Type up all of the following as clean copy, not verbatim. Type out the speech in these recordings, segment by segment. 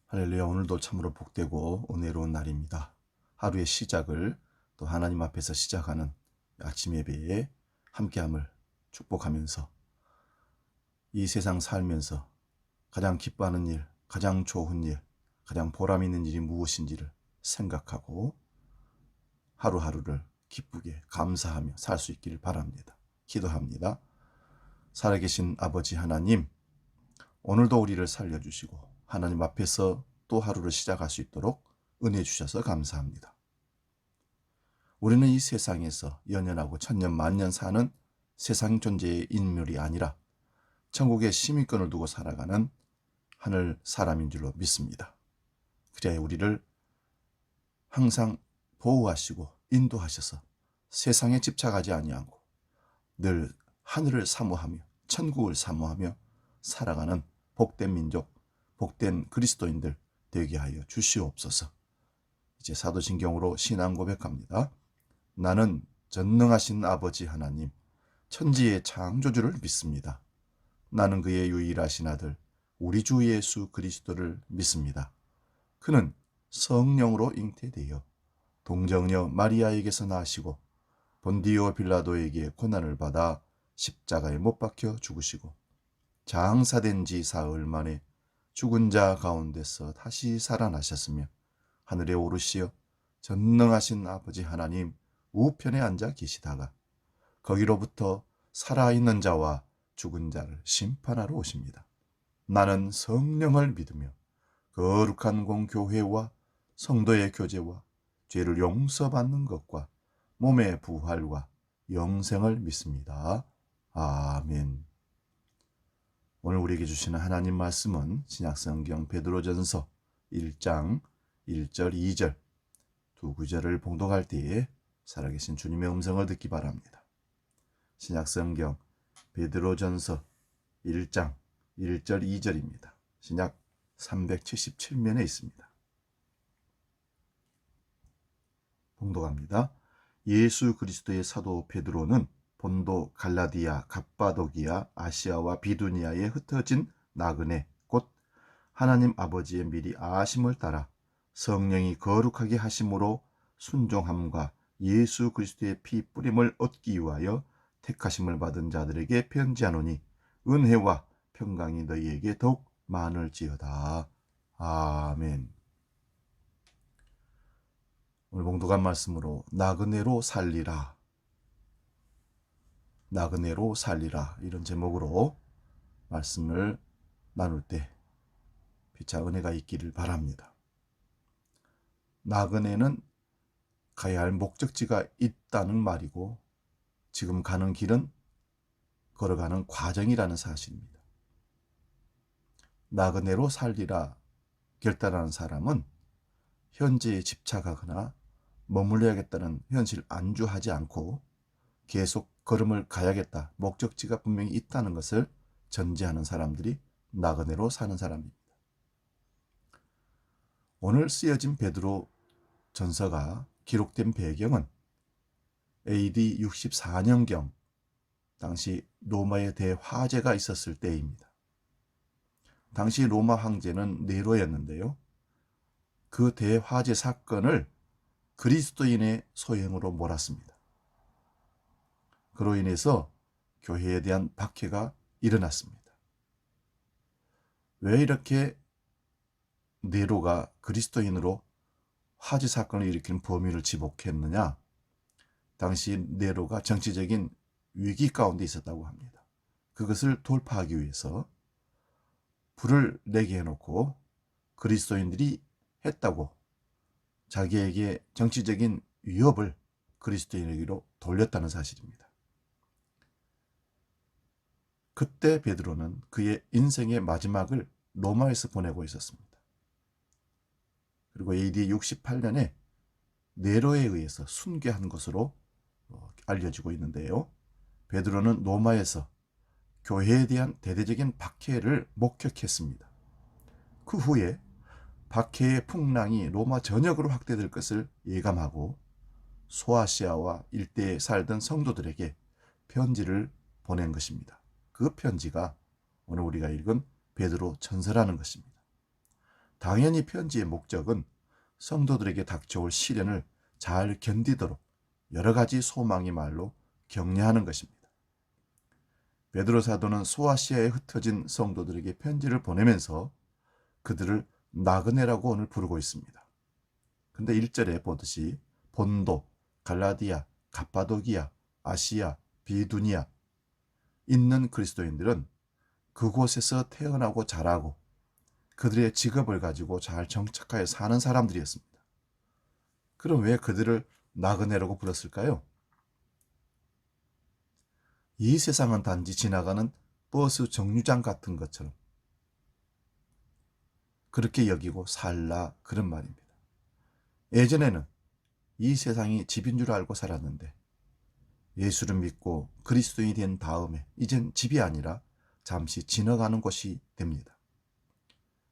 할렐루야. 오늘도 참으로 복되고 은혜로운 날입니다. 하루의 시작을 또 하나님 앞에서 시작하는 아침 예배에 함께함을 축복하면서 이 세상 살면서 가장 기뻐하는 일, 가장 좋은 일, 가장 보람 있는 일이 무엇인지를 생각하고 하루하루를 기쁘게 감사하며 살 수 있기를 바랍니다. 기도합니다. 살아계신 아버지 하나님, 오늘도 우리를 살려주시고 하나님 앞에서 또 하루를 시작할 수 있도록 은혜 주셔서 감사합니다. 우리는 이 세상에서 연연하고 천년 만년 사는 세상 존재의 인물이 아니라 천국의 시민권을 두고 살아가는 하늘 사람인 줄로 믿습니다. 그래야 우리를 항상 보호하시고 인도하셔서 세상에 집착하지 아니하고 늘 하늘을 사모하며 천국을 사모하며 살아가는 복된 민족, 복된 그리스도인들 되게 하여 주시옵소서. 이제 사도신경으로 신앙 고백합니다. 나는 전능하신 아버지 하나님, 천지의 창조주를 믿습니다. 나는 그의 유일하신 아들, 우리 주 예수 그리스도를 믿습니다. 그는 성령으로 잉태되어 동정녀 마리아에게서 나시고 본디오 빌라도에게 고난을 받아 십자가에 못 박혀 죽으시고 장사된 지 사흘 만에 죽은 자 가운데서 다시 살아나셨으며 하늘에 오르시어 전능하신 아버지 하나님 우편에 앉아 계시다가 거기로부터 살아있는 자와 죽은 자를 심판하러 오십니다. 나는 성령을 믿으며 거룩한 공교회와 성도의 교제와 죄를 용서받는 것과 몸의 부활과 영생을 믿습니다. 아멘. 오늘 우리에게 주시는 하나님 말씀은 신약성경 베드로전서 1장 1절 2절 두 구절을 봉독할 때에 살아계신 주님의 음성을 듣기 바랍니다. 신약성경 베드로전서 1장 1절 2절입니다. 신약 377면에 있습니다. 봉독합니다. 예수 그리스도의 사도 베드로는 본도, 갈라디아, 갑바도기아, 아시아와 비두니아에 흩어진 나그네 곧 하나님 아버지의 미리 아심을 따라 성령이 거룩하게 하심으로 순종함과 예수 그리스도의 피 뿌림을 얻기 위하여 택하심을 받은 자들에게 편지하노니 은혜와 평강이 너희에게 더욱 많을지어다. 아멘. 오늘 봉독한 말씀으로 나그네로 살리라, 나그네로 살리라 이런 제목으로 말씀을 나눌 때 피차 은혜가 있기를 바랍니다. 나그네는 가야 할 목적지가 있다는 말이고 지금 가는 길은 걸어가는 과정이라는 사실입니다. 나그네로 살리라 결단하는 사람은 현재에 집착하거나 머물러야겠다는 현실 안주하지 않고 계속 걸음을 가야겠다, 목적지가 분명히 있다는 것을 전제하는 사람들이 나그네로 사는 사람입니다. 오늘 쓰여진 베드로 전서가 기록된 배경은 AD 64년경 당시 로마의 대화재가 있었을 때입니다. 당시 로마 황제는 네로였는데요. 그 대화재 사건을 그리스도인의 소행으로 몰았습니다. 그로 인해서 교회에 대한 박해가 일어났습니다. 왜 이렇게 네로가 그리스도인으로 화재 사건을 일으키는 범인을 지목했느냐? 당시 네로가 정치적인 위기 가운데 있었다고 합니다. 그것을 돌파하기 위해서 불을 내게 해놓고 그리스도인들이 했다고 자기에게 정치적인 위협을 그리스도인에게로 돌렸다는 사실입니다. 그때 베드로는 그의 인생의 마지막을 로마에서 보내고 있었습니다. 그리고 AD 68년에 네로에 의해서 순교한 것으로 알려지고 있는데요. 베드로는 로마에서 교회에 대한 대대적인 박해를 목격했습니다. 그 후에 박해의 풍랑이 로마 전역으로 확대될 것을 예감하고 소아시아와 일대에 살던 성도들에게 편지를 보낸 것입니다. 그 편지가 오늘 우리가 읽은 베드로 전서라는 것입니다. 당연히 편지의 목적은 성도들에게 닥쳐올 시련을 잘 견디도록 여러 가지 소망의 말로 격려하는 것입니다. 베드로 사도는 소아시아에 흩어진 성도들에게 편지를 보내면서 그들을 나그네라고 오늘 부르고 있습니다. 근데 1절에 보듯이 본도, 갈라디아, 갑바도기아, 아시아, 비두니아 있는 그리스도인들은 그곳에서 태어나고 자라고 그들의 직업을 가지고 잘 정착하여 사는 사람들이었습니다. 그럼 왜 그들을 나그네라고 불렀을까요? 이 세상은 단지 지나가는 버스 정류장 같은 것처럼 그렇게 여기고 살라, 그런 말입니다. 예전에는 이 세상이 집인 줄 알고 살았는데 예수를 믿고 그리스도인이 된 다음에 이젠 집이 아니라 잠시 지나가는 곳이 됩니다.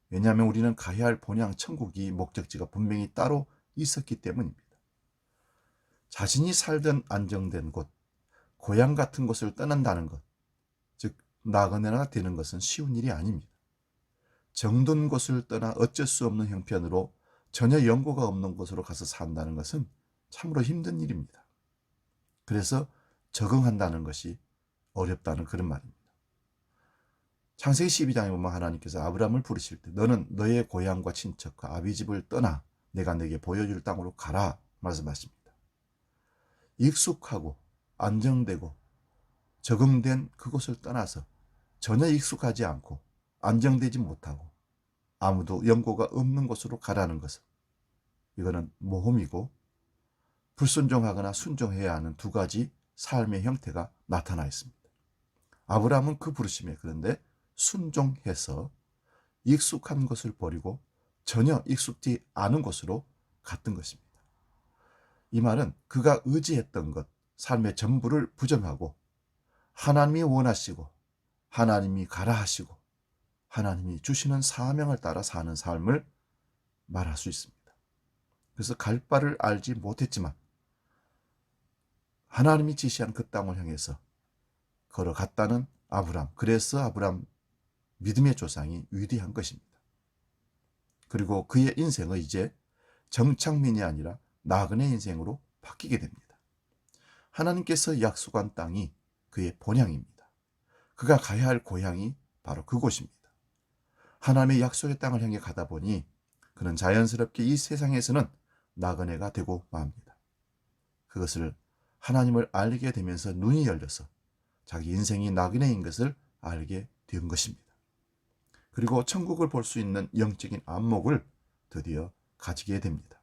왜냐하면 우리는 가야 할 본향 천국이 목적지가 분명히 따로 있었기 때문입니다. 자신이 살던 안정된 곳, 고향 같은 곳을 떠난다는 것, 즉 나그네가 되는 것은 쉬운 일이 아닙니다. 정든 곳을 떠나 어쩔 수 없는 형편으로 전혀 연고가 없는 곳으로 가서 산다는 것은 참으로 힘든 일입니다. 그래서 적응한다는 것이 어렵다는 그런 말입니다. 창세기 12장에 보면 하나님께서 아브라함을 부르실 때 너는 너의 고향과 친척과 아비 집을 떠나 내가 네게 보여줄 땅으로 가라 말씀하십니다. 익숙하고 안정되고 적응된 그곳을 떠나서 전혀 익숙하지 않고 안정되지 못하고 아무도 연고가 없는 곳으로 가라는 것은 이거는 모험이고 불순종하거나 순종해야 하는 두 가지 삶의 형태가 나타나 있습니다. 아브라함은 그 부르심에 그런데 순종해서 익숙한 것을 버리고 전혀 익숙지 않은 곳으로 갔던 것입니다. 이 말은 그가 의지했던 것, 삶의 전부를 부정하고 하나님이 원하시고 하나님이 가라 하시고 하나님이 주시는 사명을 따라 사는 삶을 말할 수 있습니다. 그래서 갈 바를 알지 못했지만 하나님이 지시한 그 땅을 향해서 걸어갔다는 아브람, 그래서 아브람 믿음의 조상이 위대한 것입니다. 그리고 그의 인생은 이제 정착민이 아니라 나그네 인생으로 바뀌게 됩니다. 하나님께서 약속한 땅이 그의 본향입니다. 그가 가야 할 고향이 바로 그곳입니다. 하나님의 약속의 땅을 향해 가다 보니 그는 자연스럽게 이 세상에서는 나그네가 되고 맙니다. 그것을 하나님을 알게 되면서 눈이 열려서 자기 인생이 나그네인 것을 알게 된 것입니다. 그리고 천국을 볼 수 있는 영적인 안목을 드디어 가지게 됩니다.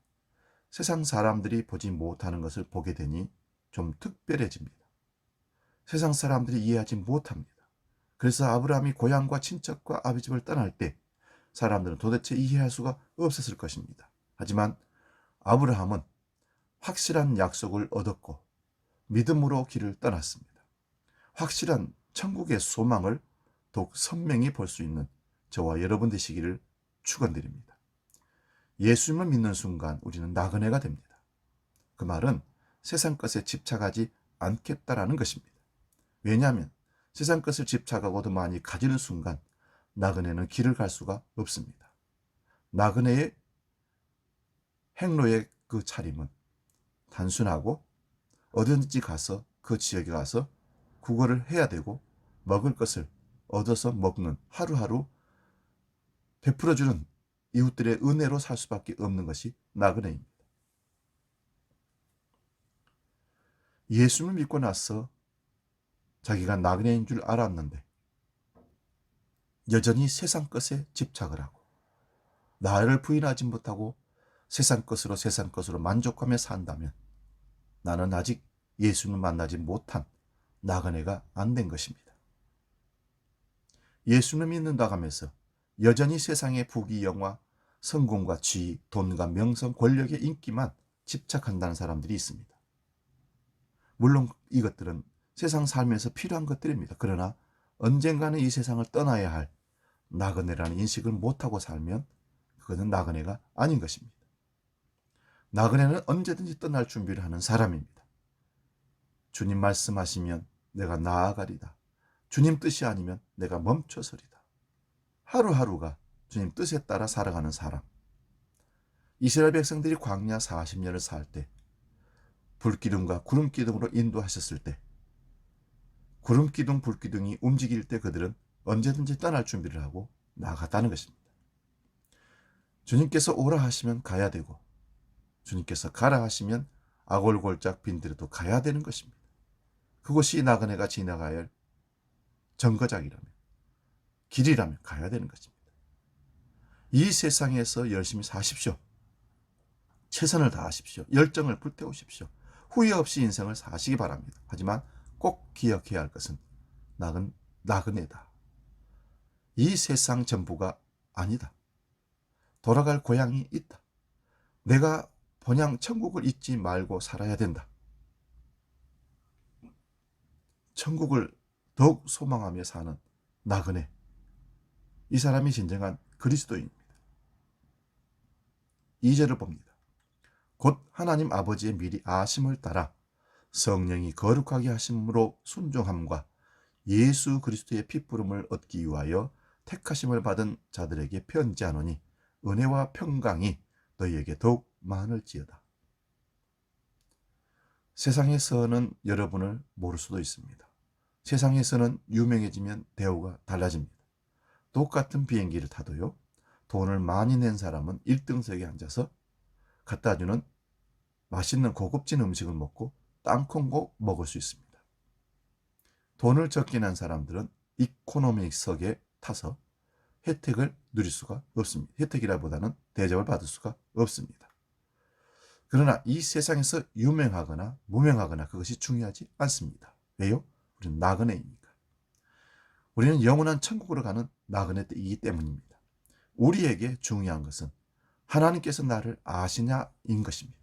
세상 사람들이 보지 못하는 것을 보게 되니 좀 특별해집니다. 세상 사람들이 이해하지 못합니다. 그래서 아브라함이 고향과 친척과 아비집을 떠날 때 사람들은 도대체 이해할 수가 없었을 것입니다. 하지만 아브라함은 확실한 약속을 얻었고 믿음으로 길을 떠났습니다. 확실한 천국의 소망을 더욱 선명히 볼 수 있는 저와 여러분 되시기를 축원드립니다. 예수님을 믿는 순간 우리는 나그네가 됩니다. 그 말은 세상 것에 집착하지 않겠다라는 것입니다. 왜냐하면 세상 것을 집착하고 더 많이 가지는 순간 나그네는 길을 갈 수가 없습니다. 나그네의 행로의 그 차림은 단순하고 어디든지 가서 그 지역에 가서 구걸을 해야 되고 먹을 것을 얻어서 먹는 하루하루 베풀어주는 이웃들의 은혜로 살 수밖에 없는 것이 나그네입니다. 예수를 믿고 나서 자기가 나그네인 줄 알았는데 여전히 세상 것에 집착을 하고 나를 부인하지 못하고 세상 것으로 만족하며 산다면 나는 아직 예수를 만나지 못한 나그네가 안 된 것입니다. 예수를 믿는다고 하면서 여전히 세상의 부귀영화, 성공과 지위, 돈과 명성, 권력의 인기만 집착한다는 사람들이 있습니다. 물론 이것들은 세상 삶에서 필요한 것들입니다. 그러나 언젠가는 이 세상을 떠나야 할 나그네라는 인식을 못하고 살면 그것은 나그네가 아닌 것입니다. 나그네는 언제든지 떠날 준비를 하는 사람입니다. 주님 말씀하시면 내가 나아가리다. 주님 뜻이 아니면 내가 멈춰서리다. 하루하루가 주님 뜻에 따라 살아가는 사람. 이스라엘 백성들이 광야 40년을 살 때 불기둥과 구름기둥으로 인도하셨을 때 구름기둥 불기둥이 움직일 때 그들은 언제든지 떠날 준비를 하고 나아갔다는 것입니다. 주님께서 오라 하시면 가야 되고 주님께서 가라 하시면 아골골짝 빈들에도 가야 되는 것입니다. 그것이 나그네가 지나가야 할 정거장이라면 길이라면 가야 되는 것입니다. 이 세상에서 열심히 사십시오. 최선을 다하십시오. 열정을 불태우십시오. 후회 없이 인생을 사시기 바랍니다. 하지만 꼭 기억해야 할 것은 나그네다. 이 세상 전부가 아니다. 돌아갈 고향이 있다. 내가 본향 천국을 잊지 말고 살아야 된다. 천국을 더욱 소망하며 사는 나그네. 이 사람이 진정한 그리스도인입니다. 2절을 봅니다. 곧 하나님 아버지의 미리 아심을 따라 성령이 거룩하게 하심으로 순종함과 예수 그리스도의 핏부름을 얻기 위하여 택하심을 받은 자들에게 편지하노니 은혜와 평강이 너희에게 더욱 많을지어다. 세상에서는 여러분을 모를 수도 있습니다. 세상에서는 유명해지면 대우가 달라집니다. 똑같은 비행기를 타도요, 돈을 많이 낸 사람은 1등석에 앉아서 갖다 주는 맛있는 고급진 음식을 먹고 땅콩고 먹을 수 있습니다. 돈을 적게 낸 사람들은 이코노미석에 타서 혜택을 누릴 수가 없습니다. 혜택이라보다는 대접을 받을 수가 없습니다. 그러나 이 세상에서 유명하거나 무명하거나 그것이 중요하지 않습니다. 왜요? 우리는 나그네이니까. 우리는 영원한 천국으로 가는 나그네이기 때문입니다. 우리에게 중요한 것은 하나님께서 나를 아시냐인 것입니다.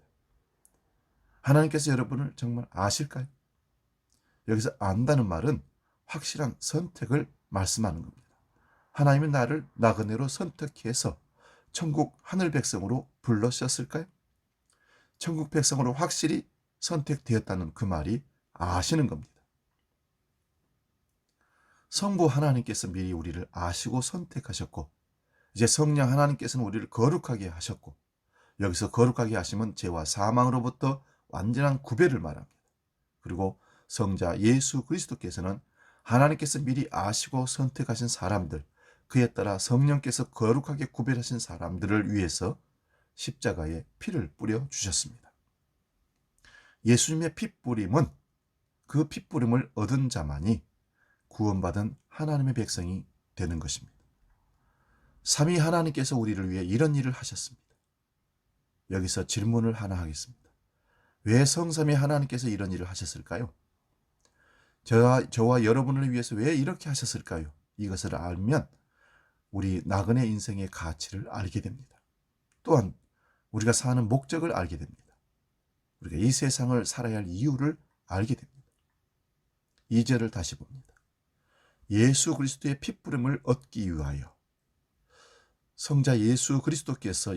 하나님께서 여러분을 정말 아실까요? 여기서 안다는 말은 확실한 선택을 말씀하는 겁니다. 하나님이 나를 나그네로 선택해서 천국 하늘 백성으로 불러셨을까요? 천국 백성으로 확실히 선택되었다는 그 말이 아시는 겁니다. 성부 하나님께서 미리 우리를 아시고 선택하셨고 이제 성령 하나님께서는 우리를 거룩하게 하셨고 여기서 거룩하게 하심은 죄와 사망으로부터 완전한 구별을 말합니다. 그리고 성자 예수 그리스도께서는 하나님께서 미리 아시고 선택하신 사람들, 그에 따라 성령께서 거룩하게 구별하신 사람들을 위해서 십자가에 피를 뿌려 주셨습니다. 예수님의 핏뿌림은 그 핏뿌림을 얻은 자만이 구원받은 하나님의 백성이 되는 것입니다. 삼위 하나님께서 우리를 위해 이런 일을 하셨습니다. 여기서 질문을 하나 하겠습니다. 왜 성삼위 하나님께서 이런 일을 하셨을까요? 저와 여러분을 위해서 왜 이렇게 하셨을까요? 이것을 알면 우리 나그네 인생의 가치를 알게 됩니다. 또한 우리가 사는 목적을 알게 됩니다. 우리가 이 세상을 살아야 할 이유를 알게 됩니다. 2절을 다시 봅니다. 예수 그리스도의 핏부름을 얻기 위하여 성자 예수 그리스도께서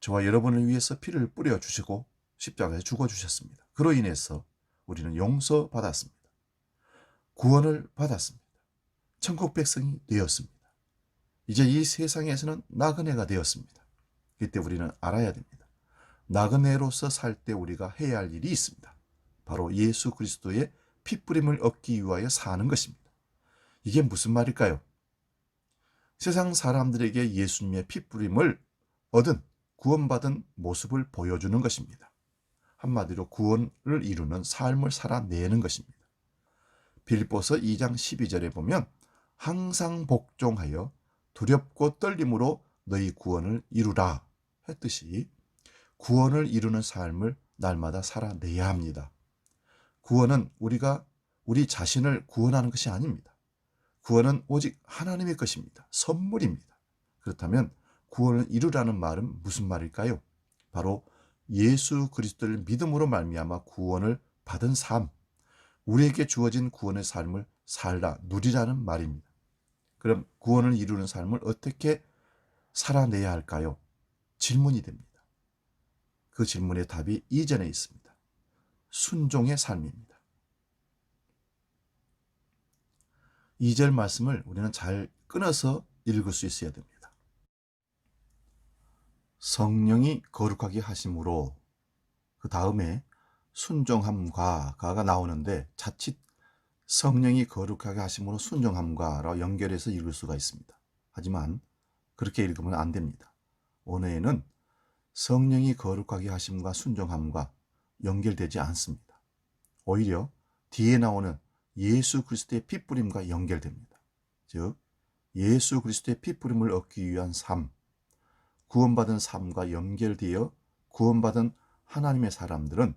저와 여러분을 위해서 피를 뿌려주시고 십자가에 죽어주셨습니다. 그로 인해서 우리는 용서받았습니다. 구원을 받았습니다. 천국 백성이 되었습니다. 이제 이 세상에서는 나그네가 되었습니다. 이때 우리는 알아야 됩니다. 나그네로서 살 때 우리가 해야 할 일이 있습니다. 바로 예수 그리스도의 핏부림을 얻기 위하여 사는 것입니다. 이게 무슨 말일까요? 세상 사람들에게 예수님의 핏부림을 얻은 구원받은 모습을 보여주는 것입니다. 한마디로 구원을 이루는 삶을 살아내는 것입니다. 빌립보서 2장 12절에 보면 항상 복종하여 두렵고 떨림으로 너희 구원을 이루라 했듯이 구원을 이루는 삶을 날마다 살아내야 합니다. 구원은 우리가 우리 자신을 구원하는 것이 아닙니다. 구원은 오직 하나님의 것입니다. 선물입니다. 그렇다면 구원을 이루라는 말은 무슨 말일까요? 바로 예수 그리스도를 믿음으로 말미암아 구원을 받은 삶, 우리에게 주어진 구원의 삶을 살라, 누리라는 말입니다. 그럼 구원을 이루는 삶을 어떻게 살아내야 할까요? 질문이 됩니다. 그 질문의 답이 이전에 있습니다. 순종의 삶입니다. 2절 말씀을 우리는 잘 끊어서 읽을 수 있어야 됩니다. 성령이 거룩하게 하심으로, 그 다음에 순종함과 가가 나오는데 자칫 성령이 거룩하게 하심으로 순종함과로 연결해서 읽을 수가 있습니다. 하지만 그렇게 읽으면 안 됩니다. 원어에는 성령이 거룩하게 하심과 순종함과 연결되지 않습니다. 오히려 뒤에 나오는 예수 그리스도의 피뿌림과 연결됩니다. 즉 예수 그리스도의 피뿌림을 얻기 위한 삶, 구원받은 삶과 연결되어 구원받은 하나님의 사람들은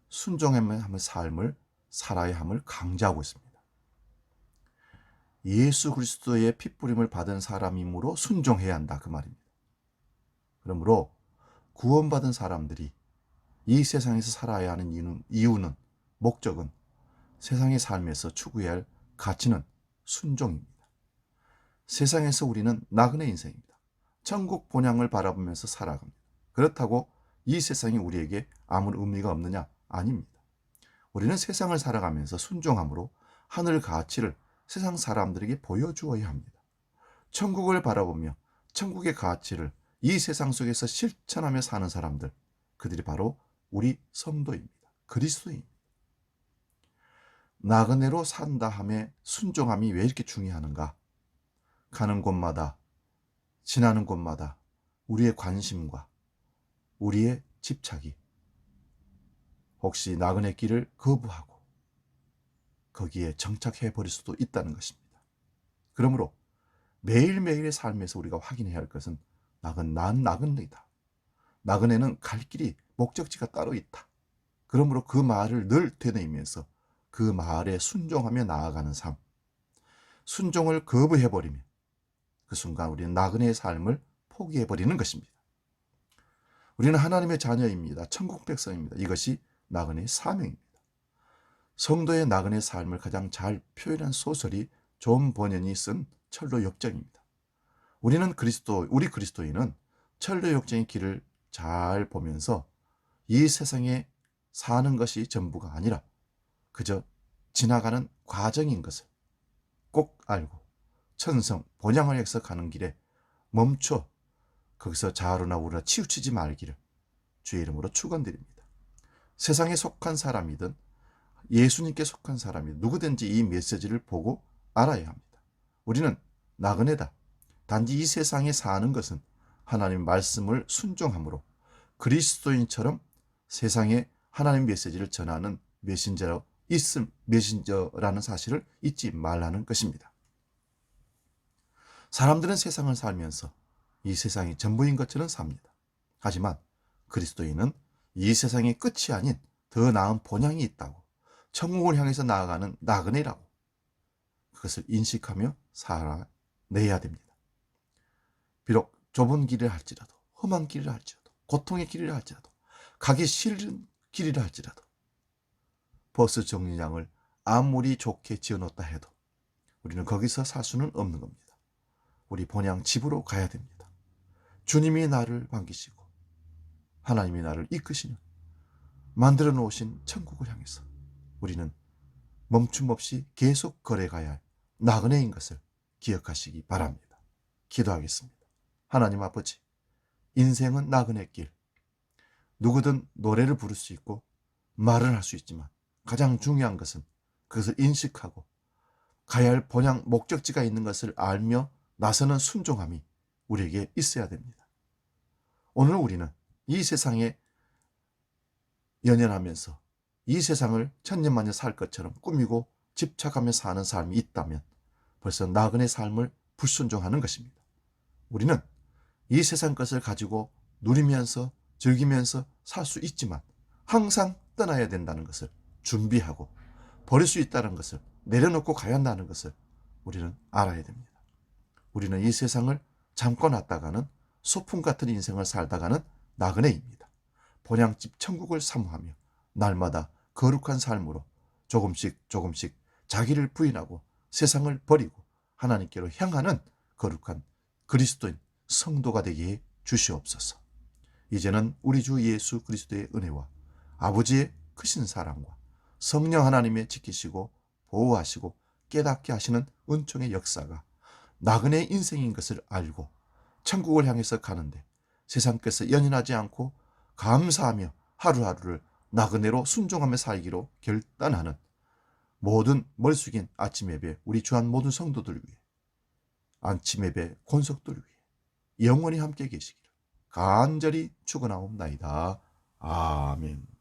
순종하는 삶을 살아야 함을 강조하고 있습니다. 예수 그리스도의 피뿌림을 받은 사람이므로 순종해야 한다, 그 말입니다. 그러므로 구원받은 사람들이 이 세상에서 살아야 하는 이유는, 목적은, 세상의 삶에서 추구해야 할 가치는 순종입니다. 세상에서 우리는 나그네 인생입니다. 천국 본향을 바라보면서 살아갑니다. 그렇다고 이 세상이 우리에게 아무 의미가 없느냐? 아닙니다. 우리는 세상을 살아가면서 순종함으로 하늘 가치를 세상 사람들에게 보여주어야 합니다. 천국을 바라보며 천국의 가치를 이 세상 속에서 실천하며 사는 사람들, 그들이 바로 우리 성도입니다. 그리스도입니다. 나그네로 산다 함에 순종함이 왜 이렇게 중요하는가? 가는 곳마다, 지나는 곳마다 우리의 관심과 우리의 집착이 혹시 나그네 길을 거부하고 거기에 정착해 버릴 수도 있다는 것입니다. 그러므로 매일매일의 삶에서 우리가 확인해야 할 것은 난 나그네이다. 나그네는 갈 길이, 목적지가 따로 있다. 그러므로 그 말을 늘 되뇌이면서 그 말에 순종하며 나아가는 삶, 순종을 거부해버리면 그 순간 우리는 나그네의 삶을 포기해버리는 것입니다. 우리는 하나님의 자녀입니다. 천국 백성입니다. 이것이 나그네의 사명입니다. 성도의 나그네 삶을 가장 잘 표현한 소설이 존 버년이 쓴 철로 역정입니다. 우리 그리스도인은 철로 역정의 길을 잘 보면서 이 세상에 사는 것이 전부가 아니라 그저 지나가는 과정인 것을 꼭 알고 천성, 본향을 향해서 가는 길에 멈춰 거기서 좌우나 우우나 치우치지 말기를 주의 이름으로 축원드립니다. 세상에 속한 사람이든 예수님께 속한 사람이든 누구든지 이 메시지를 보고 알아야 합니다. 우리는 나그네다. 단지 이 세상에 사는 것은 하나님의 말씀을 순종함으로 그리스도인처럼 세상에 하나님 메시지를 전하는 메신저라는 사실을 잊지 말라는 것입니다. 사람들은 세상을 살면서 이 세상이 전부인 것처럼 삽니다. 하지만 그리스도인은 이 세상의 끝이 아닌 더 나은 본향이 있다고, 천국을 향해서 나아가는 나그네라고, 그것을 인식하며 살아내야 됩니다. 비록 좁은 길을 할지라도, 험한 길을 할지라도, 고통의 길을 할지라도, 가기 싫은 길이라 할지라도, 버스 정류장을 아무리 좋게 지어놓았다 해도 우리는 거기서 살 수는 없는 겁니다. 우리 본향 집으로 가야 됩니다. 주님이 나를 반기시고 하나님이 나를 이끄시는 만들어 놓으신 천국을 향해서 우리는 멈춤 없이 계속 걸어가야 할 나그네인 것을 기억하시기 바랍니다. 기도하겠습니다. 하나님 아버지, 인생은 나그네 길. 누구든 노래를 부를 수 있고 말을 할 수 있지만 가장 중요한 것은 그것을 인식하고 가야 할 본향 목적지가 있는 것을 알며 나서는 순종함이 우리에게 있어야 됩니다. 오늘 우리는 이 세상에 연연하면서 이 세상을 천년만년 살 것처럼 꾸미고 집착하며 사는 삶이 있다면 벌써 나그네 삶을 불순종하는 것입니다. 우리는 이 세상 것을 가지고 누리면서 즐기면서 살 수 있지만 항상 떠나야 된다는 것을 준비하고 버릴 수 있다는 것을 내려놓고 가야 한다는 것을 우리는 알아야 됩니다. 우리는 이 세상을 잠깐 왔다가는 소풍 같은 인생을 살다가는 나그네입니다. 본향집 천국을 사모하며 날마다 거룩한 삶으로 조금씩 자기를 부인하고 세상을 버리고 하나님께로 향하는 거룩한 그리스도인 성도가 되게 해 주시옵소서. 이제는 우리 주 예수 그리스도의 은혜와 아버지의 크신 사랑과 성령 하나님의 지키시고 보호하시고 깨닫게 하시는 은총의 역사가 나그네 인생인 것을 알고 천국을 향해서 가는데 세상께서 연연하지 않고 감사하며 하루하루를 나그네로 순종하며 살기로 결단하는 모든 머리 숙인 아침 예배 우리 주한 모든 성도들 위해, 아침 예배 권속들 위해 영원히 함께 계시기를 간절히 축원하옵나이다. 아멘.